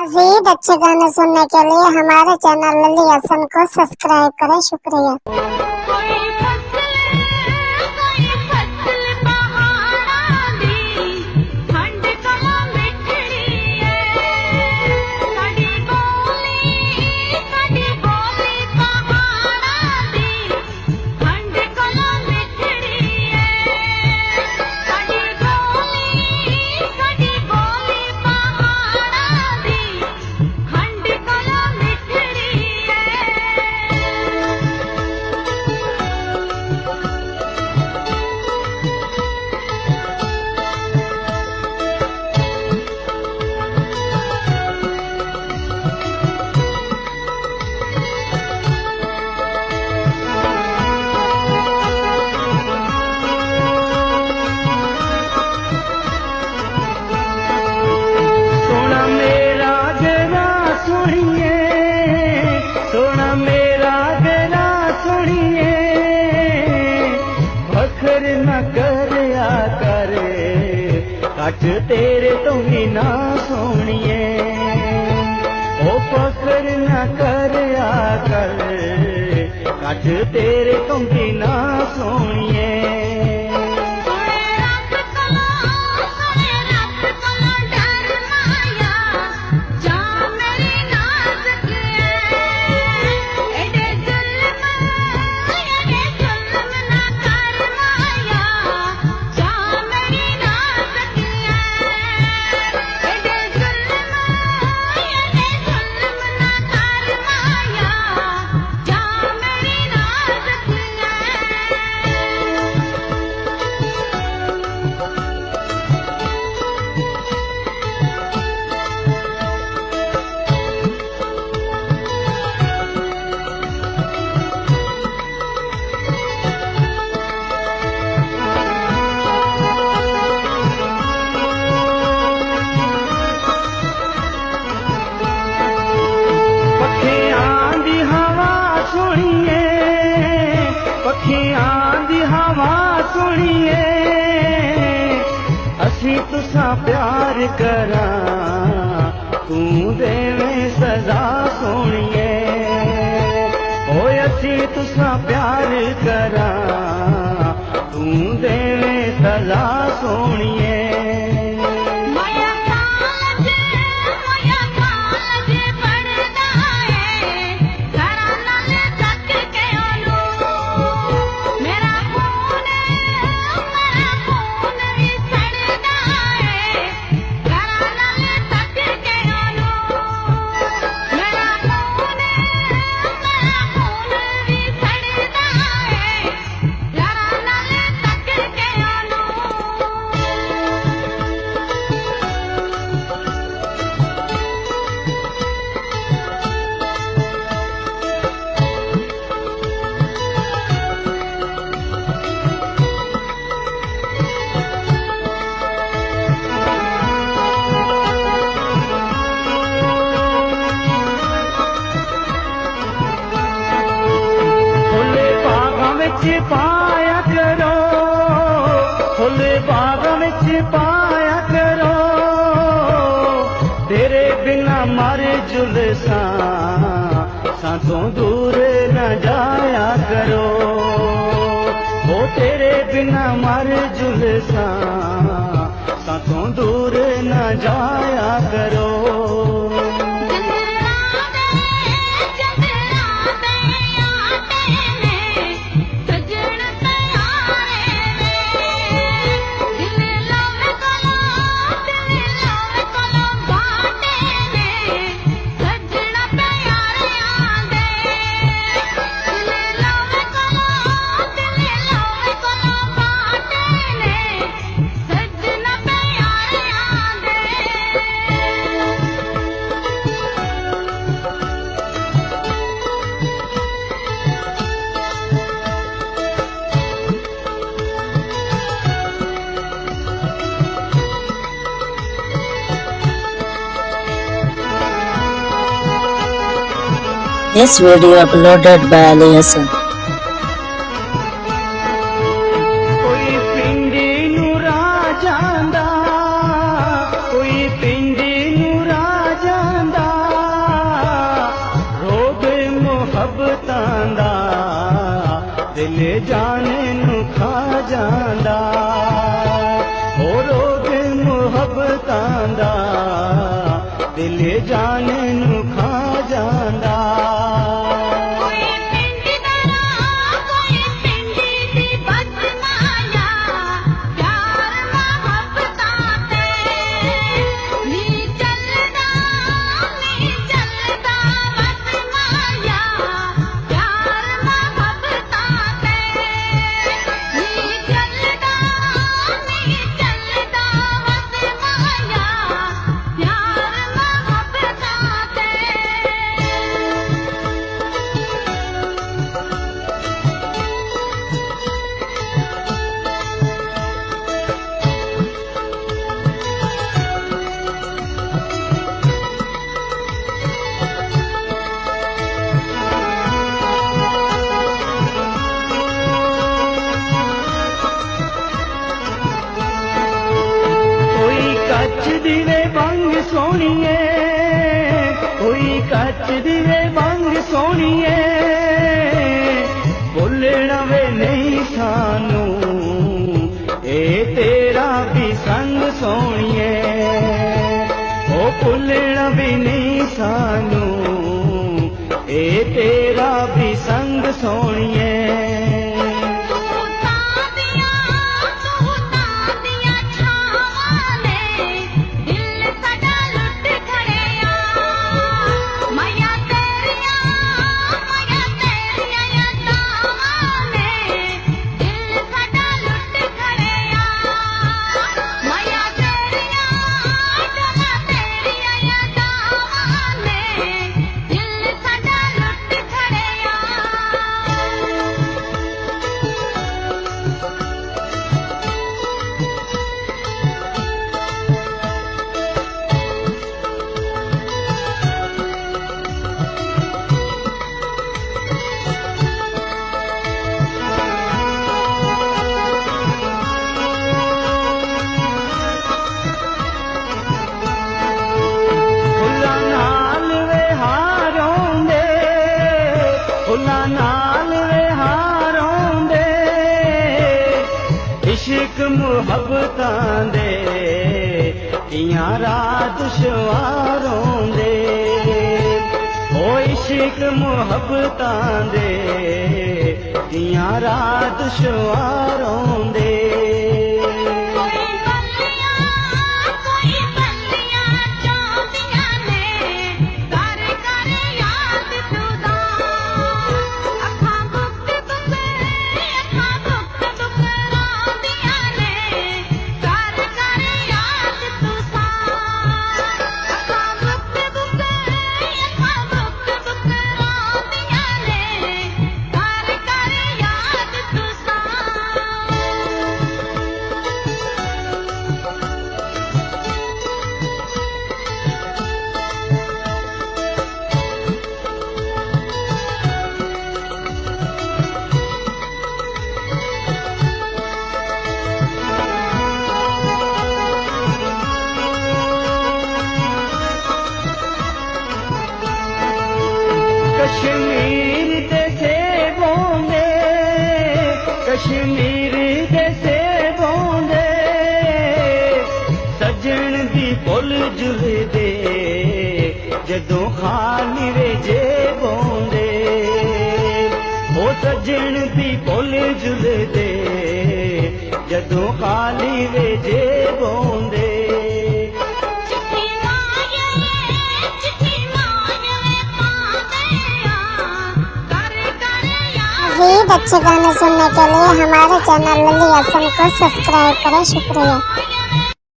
मज़ीद अच्छे गाने सुनने के लिए हमारे चैनल लली हसन को सब्सक्राइब करें। शुक्रिया। न करया करे कट तेरे तो भी ना सोनिए, ओ फखर न करया करे कट तेरे तो भी ना सोनिए। पखियां दी हवा सुनिए, असी तुसा प्यार करा तू देवे सजा सोनिए, ओ असी तुसा प्यार करा तू देवे सजा सोनिए। पाया करो फुल बाग विच पाया करो, तेरे बिना मर जुलसा साथों दूर न जाया करो, वो तेरे बिना मर जुलसा साथों दूर न जाया करो। This video uploaded by Ali Hassan. कोई पिंडी नूरा जांदा, कोई पिंडी नूरा जांदा, दिल जाने नू खा जांदा। कच दिवे बंग सोनिए, कोई कच दिवे बंग सोनिए, भुलना वे नहीं सानू ए तेरा भी संग सोनिए। ओ भुलना भी नहीं सानू ए तेरा भी संग सोनिए। इश्क मुहब्बतां दे कियां रात शुआरों दे। ओ इश्क मुहब्बतां दे कियां रात शुआरों दे। कश्मीर दे सेबों दे, कश्मीर दे सेबों दे, सजन दी पुल जुलदे जदों खाली वे जेबों दे। ओ सजन दी पुल जुलदे जदों खाली वे जेबों दे। मज़ीद अच्छे गाने सुनने के लिए हमारे चैनल लल्ली हसन को सब्सक्राइब करें। शुक्रिया।